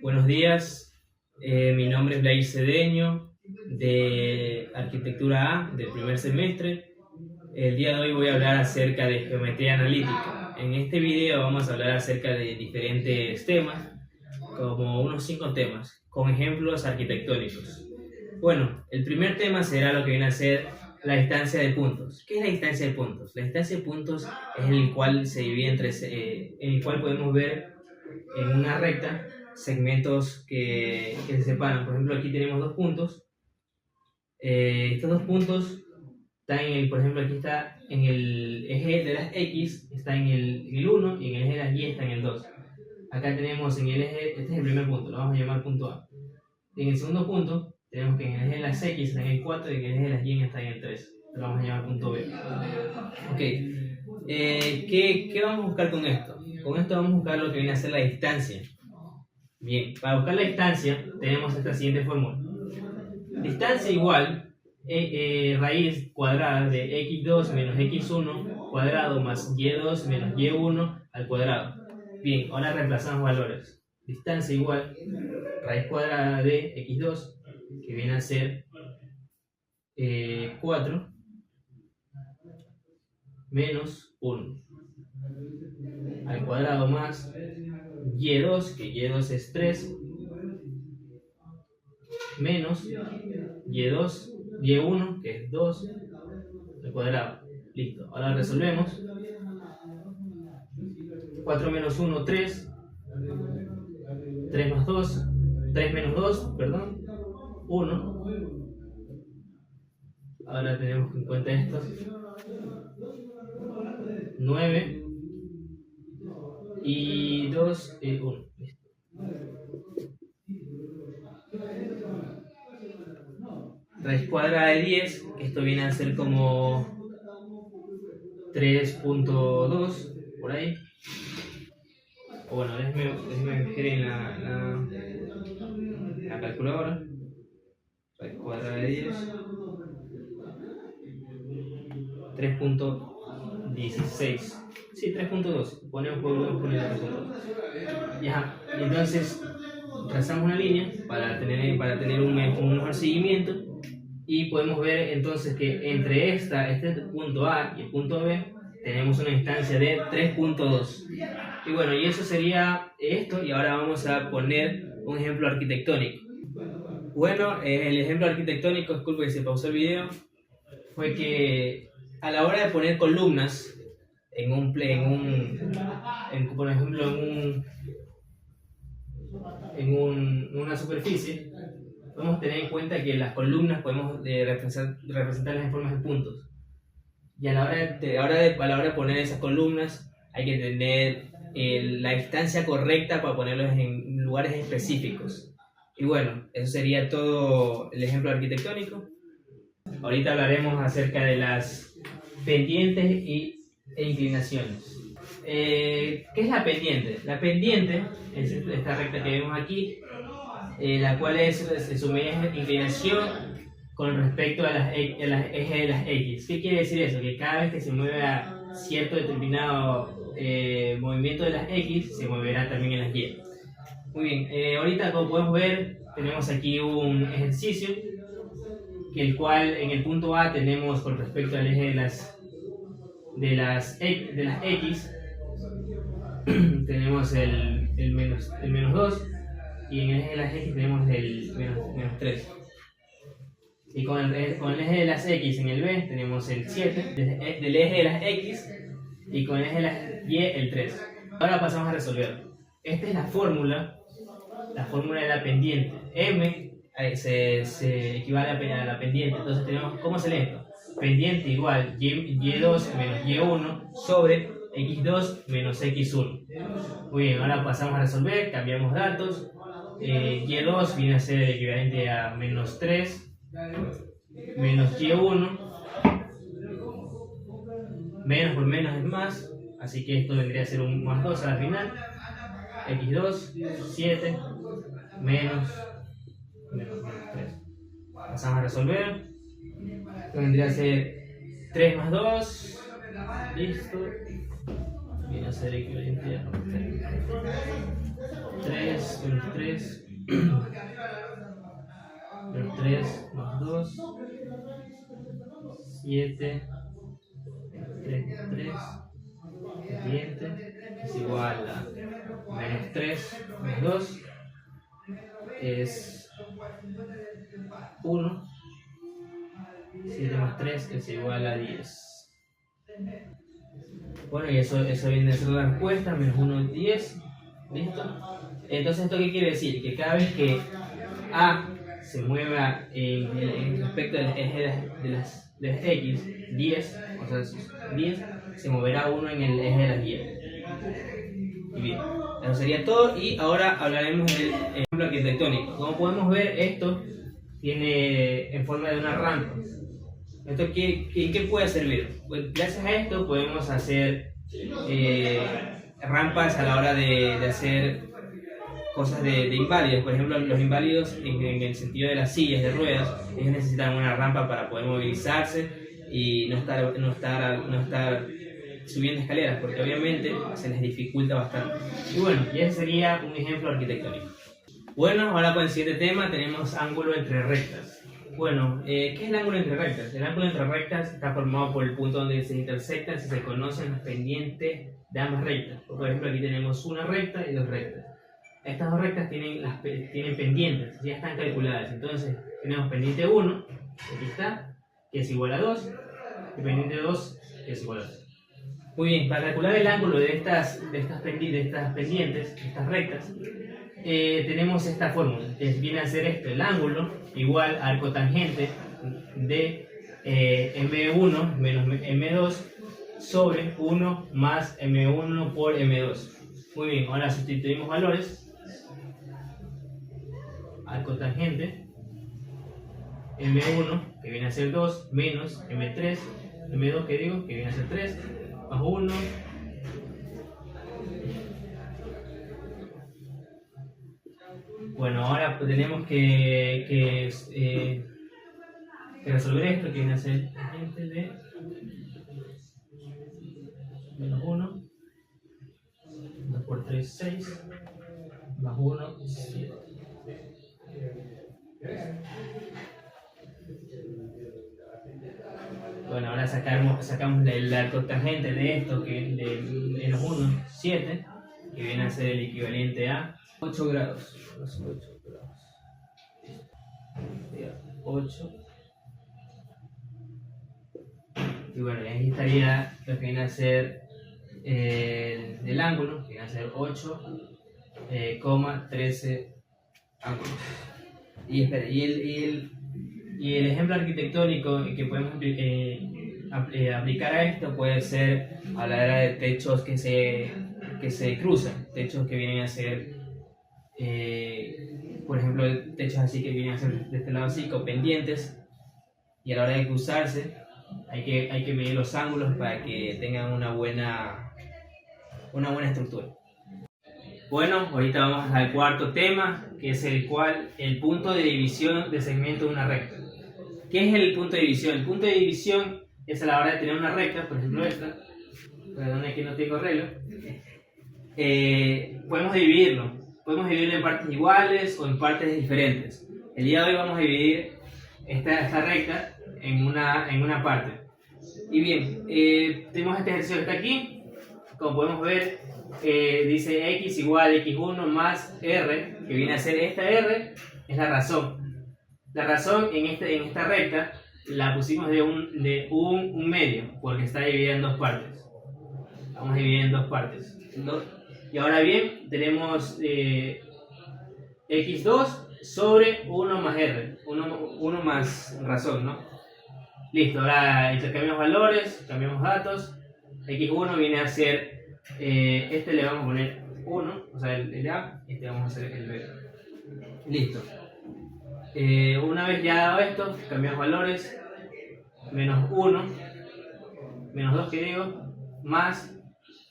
Buenos días, mi nombre es Blair Cedeño, de Arquitectura A, del primer semestre. El día de hoy voy a hablar acerca de geometría analítica. En este video vamos a hablar acerca de diferentes temas, como unos 5 temas, con ejemplos arquitectónicos. Bueno, el primer tema será lo que viene a ser la distancia de puntos. ¿Qué es la distancia de puntos? La distancia de puntos es el cual se divide en el cual podemos ver en una recta segmentos que se separan. Por ejemplo, aquí tenemos dos puntos. Estos dos puntos están por ejemplo, aquí está en el eje de las X, está en el 1 y en el eje de las Y está en el 2. Acá tenemos en el eje, este es el primer punto, lo vamos a llamar punto A. En el segundo punto, tenemos que en el eje de las X está en el 4 y en el eje de las Y está en el 3. Lo vamos a llamar punto B. Ok. ¿Qué vamos a buscar con esto? Con esto vamos a buscar lo que viene a ser la distancia. Bien, para buscar la distancia tenemos esta siguiente fórmula. Distancia igual raíz cuadrada de x2 menos x1 cuadrado más y2 menos y1 al cuadrado. Bien, ahora reemplazamos valores. Distancia igual raíz cuadrada de x2, que viene a ser 4 menos 1 al cuadrado más y2, que y2 es 3, menos y2, y1, que es 2 al cuadrado. Listo, ahora resolvemos. 4 menos 1, 3. 3 más 2, 3 menos 2, perdón, 1. Ahora tenemos en cuenta esto. 9 y 2, 1. Listo. Raíz cuadrada de 10, esto viene a ser como 3.2, por ahí. O bueno, déjeme ver en la calculadora. Raíz cuadrada de 10, 3.16. Sí, 3.2. Podemos poner 3.2. Ya, entonces trazamos una línea para tener un mejor seguimiento, y podemos ver entonces que entre este punto A y el punto B tenemos una distancia de 3.2. Y bueno, y eso sería esto, y ahora vamos a poner un ejemplo arquitectónico. Bueno, el ejemplo arquitectónico, disculpe que se pausó el video, fue que a la hora de poner columnas por ejemplo, en una superficie, podemos tener en cuenta que las columnas podemos representarlas en formas de puntos. Y a la hora de poner esas columnas hay que tener la distancia correcta para ponerlos en lugares específicos. Y bueno, eso sería todo el ejemplo arquitectónico. Ahorita hablaremos acerca de las pendientes e inclinaciones. ¿Qué es la pendiente? La pendiente es esta recta que vemos aquí, la cual es su medida de inclinación con respecto a las ejes de las X. ¿Qué quiere decir eso? Que cada vez que se mueva cierto determinado movimiento de las X, se moverá también en las Y. Muy bien, ahorita como podemos ver, tenemos aquí un ejercicio, el cual en el punto A tenemos con respecto al eje de las X, tenemos el menos 2, y en el eje de las X tenemos el menos 3. Y con el eje de las X en el B tenemos el 7 del eje de las X, y con el eje de las Y el 3. Ahora pasamos a resolver. Esta es la fórmula de la pendiente. M se equivale a la pendiente. Entonces tenemos, ¿cómo se lee esto? Pendiente igual y2 menos y1 sobre x2 menos x1. Muy bien, ahora pasamos a resolver, cambiamos datos. Y2 viene a ser el equivalente a menos 3 menos y1, menos por menos es más, así que esto vendría a ser un más 2 al final. X2, 7, menos 3. Pasamos a resolver. Esto vendría a ser 3 más 2. Listo. viene a ser equivalente a 3 menos 3 menos 3 más 2, 7, 3 más 3, siguiente, es igual a menos 3 más 2, es 1, 7 más 3 es igual a 10. Bueno, y eso viene a ser la respuesta, menos 1 es 10, ¿listo? Entonces, ¿esto qué quiere decir? Que cada vez que A se mueva en respecto del eje de las X, 10, o sea, 10, se moverá 1 en el eje de las 10. Y bien, eso sería todo, y ahora hablaremos del ejemplo arquitectónico. Como podemos ver, esto tiene en forma de una rampa. ¿Esto en qué puede servir? Pues gracias a esto podemos hacer rampas a la hora de hacer cosas de inválidos. Por ejemplo, los inválidos en el sentido de las sillas de ruedas, ellos necesitan una rampa para poder movilizarse y no estar subiendo escaleras, porque obviamente se les dificulta bastante. Y bueno, y ese sería un ejemplo arquitectónico. Bueno, ahora con el siguiente tema tenemos ángulo entre rectas. Bueno, ¿qué es el ángulo entre rectas? El ángulo entre rectas está formado por el punto donde se intersectan si se conocen las pendientes de ambas rectas. Por ejemplo, aquí tenemos una recta y dos rectas. Estas dos rectas tienen pendientes, ya están calculadas. Entonces, tenemos pendiente 1, aquí está, que es igual a 2, y pendiente 2, que es igual a 3. Muy bien, para calcular el ángulo de estas pendientes, estas rectas, tenemos esta fórmula, que viene a ser esto: el ángulo igual al cotangente de M1 menos M2 sobre 1 más M1 por M2. Muy bien, ahora sustituimos valores. Al cotangente M1, que viene a ser 2, menos M3, M2 que viene a ser 3, más 1, bueno, ahora tenemos que resolver esto, que viene a ser tangente de menos 1, 2 por 3, 6, más 1, 7. Bueno, ahora sacamos el cotangente de esto, que es de menos 1, 7, que viene a ser el equivalente a 8 grados. 8. Y bueno, y ahí estaría lo que viene a ser el ángulo, que viene a ser 8,13 ángulos. Y espera, y el ejemplo arquitectónico que podemos aplicar a esto puede ser a la hora de techos que se cruzan, techos que vienen a ser, por ejemplo, techos así que vienen a ser de este lado así, con pendientes, y a la hora de cruzarse hay que medir los ángulos para que tengan una buena estructura. Bueno, ahorita vamos al cuarto tema, que es el punto de división de segmento de una recta. ¿Qué es el punto de división? El punto de división es a la hora de tener una recta, por ejemplo esta, perdón, aquí no tengo reloj, podemos dividirlo en partes iguales o en partes diferentes. El día de hoy vamos a dividir esta recta en una parte. Y bien, tenemos este ejercicio que está aquí. Como podemos ver, dice x igual a x1 más r, que viene a ser esta r, es la razón. La razón en esta recta la pusimos de un medio, porque está dividida en dos partes. Vamos a dividir en dos partes. Y ahora bien, tenemos x2 sobre 1 más r, 1 más razón, ¿no? Listo, ahora intercambiamos valores, cambiamos datos. X1 viene a ser, este le vamos a poner 1, o sea el A, este vamos a hacer el B. Listo. Una vez ya dado esto, cambiamos valores, menos 1, menos 2 más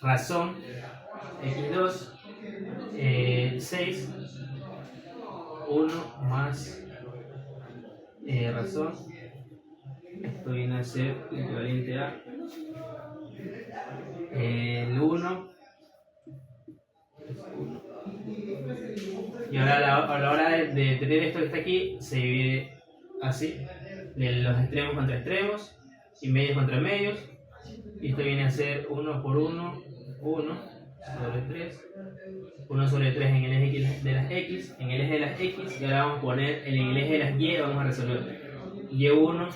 razón, x2, 6, 1 más razón, esto viene a ser equivalente a el 1 Y ahora a la hora de tener esto que está aquí, se divide así, de los extremos contra extremos y medios contra medios. Y esto viene a ser 1 por 1, 1 sobre 3, 1 sobre 3 en el eje de las X, en el eje de las X, y ahora vamos a poner en el eje de las Y, vamos a resolver Y1,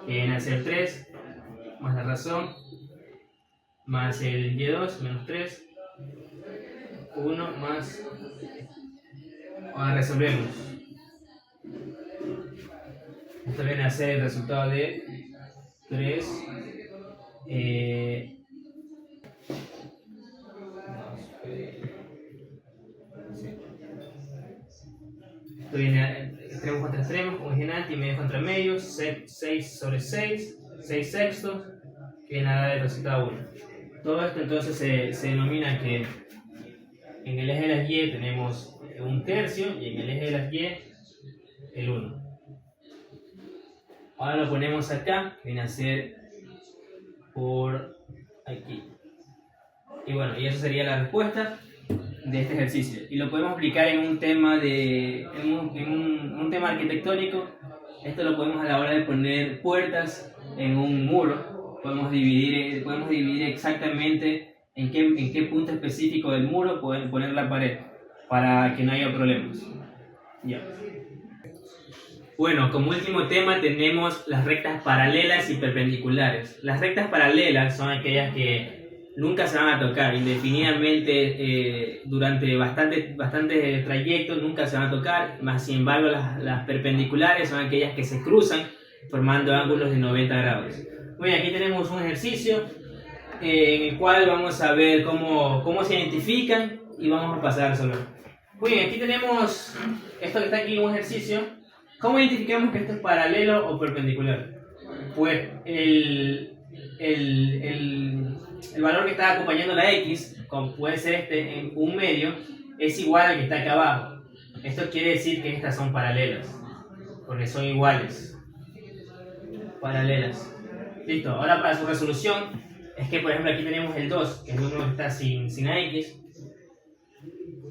que viene a ser 3, más la razón, más el Y2, menos 3, 1 más. Ahora resolvemos. Esto viene a ser el resultado de 3. Esto viene a extremos contra extremos, originante y medios contra medios, 6 sobre 6, 6 sextos, que viene a dar el resultado 1. Todo esto entonces se denomina que en el eje de las Y tenemos 1/3 y en el eje de las Y el 1. Ahora lo ponemos acá, viene a ser por aquí. Y bueno, y eso sería la respuesta de este ejercicio. Y lo podemos aplicar en un tema un tema arquitectónico. Esto lo podemos a la hora de poner puertas en un muro. Podemos dividir exactamente en qué punto específico del muro pueden poner la pared para que no haya problemas. Ya. Bueno, como último tema tenemos las rectas paralelas y perpendiculares. Las rectas paralelas son aquellas que nunca se van a tocar, indefinidamente durante bastante trayectos nunca se van a tocar, más sin embargo las perpendiculares son aquellas que se cruzan formando ángulos de 90 grados. Muy bien, aquí tenemos un ejercicio en el cual vamos a ver cómo se identifican y vamos a pasar a resolver. Muy bien, aquí tenemos esto que está aquí, un ejercicio. ¿Cómo identificamos que esto es paralelo o perpendicular? Pues el valor que está acompañando la X, como puede ser este en un medio, es igual al que está acá abajo. Esto quiere decir que estas son paralelas, porque son iguales. Paralelas. Listo, ahora para su resolución, es que por ejemplo aquí tenemos el 2, que es el número que está sin la X,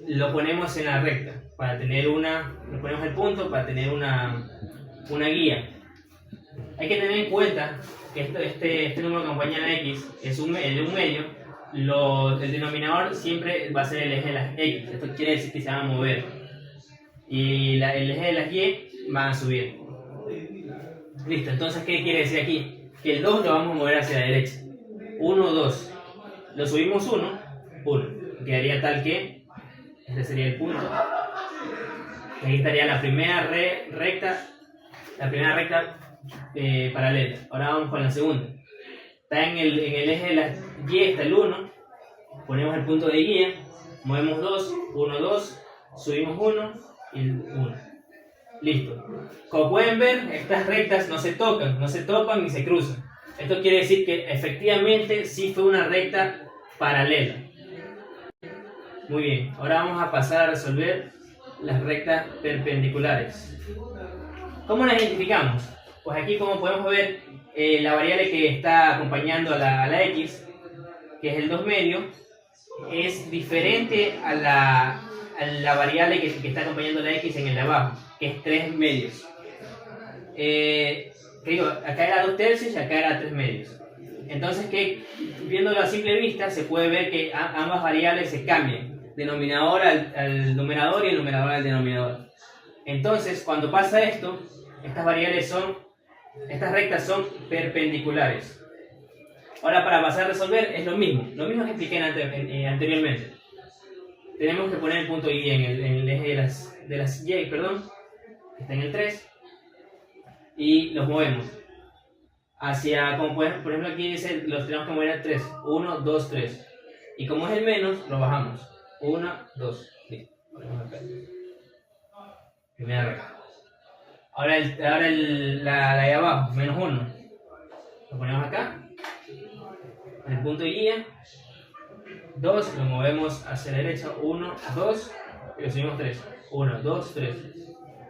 lo ponemos en la recta, para tener le ponemos el punto para tener una guía. Hay que tener en cuenta que este número que acompaña a la X es el de un medio, el denominador siempre va a ser el eje de las X, esto quiere decir que se van a mover, y el eje de las Y van a subir. Listo, entonces ¿qué quiere decir aquí? Que el 2 lo vamos a mover hacia la derecha, 1, 2, lo subimos 1, quedaría tal que este sería el punto. Aquí estaría la primera recta paralela. Ahora vamos con la segunda. Está en el eje de la Y, está el 1. Ponemos el punto de guía. Movemos 2, 1, 2. Subimos 1 y 1. Listo. Como pueden ver, estas rectas no se tocan ni se cruzan. Esto quiere decir que efectivamente sí fue una recta paralela. Muy bien, ahora vamos a pasar a resolver las rectas perpendiculares. ¿Cómo las identificamos? Pues aquí, como podemos ver, la variable que está acompañando a la X, que es el 2 medio, es diferente a la variable que está acompañando a la X en el de abajo, que es 3 medios. Acá era 2/3 y acá era 3 medios. Entonces, viéndolo a simple vista, se puede ver que ambas variables se cambian. Denominador al numerador y el numerador al denominador. Entonces, cuando pasa esto, estas rectas son perpendiculares. Ahora, para pasar a resolver es lo mismo que expliqué anteriormente. Tenemos que poner el punto Y en el eje de las Y, perdón, que está en el 3, y los movemos hacia, como por ejemplo aquí dice, los tenemos que mover al 3, 1, 2, 3, y como es el menos, lo bajamos. 1, 2, listo. Primera recta. Ahora la de abajo, menos 1. Lo ponemos acá. En el punto de guía. 2, lo movemos hacia la derecha. 1, 2. Y lo subimos 3. 1, 2, 3.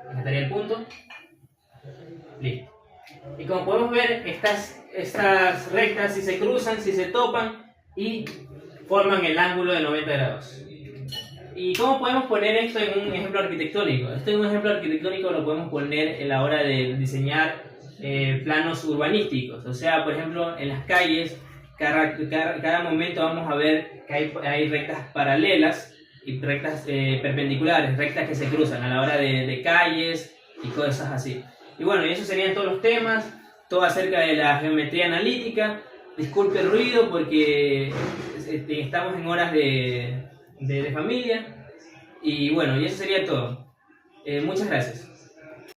Aquí estaría el punto. Listo. Y como podemos ver, estas rectas si se cruzan, si se topan y forman el ángulo de 90 grados. ¿Y cómo podemos poner esto en un ejemplo arquitectónico? Esto en un ejemplo arquitectónico lo podemos poner en la hora de diseñar planos urbanísticos. O sea, por ejemplo, en las calles, cada momento vamos a ver que hay rectas paralelas y rectas perpendiculares, rectas que se cruzan a la hora de calles y cosas así. Y bueno, y esos serían todos los temas, todo acerca de la geometría analítica. Disculpe el ruido porque estamos en horas de familia. Y bueno, y eso sería todo. Muchas gracias.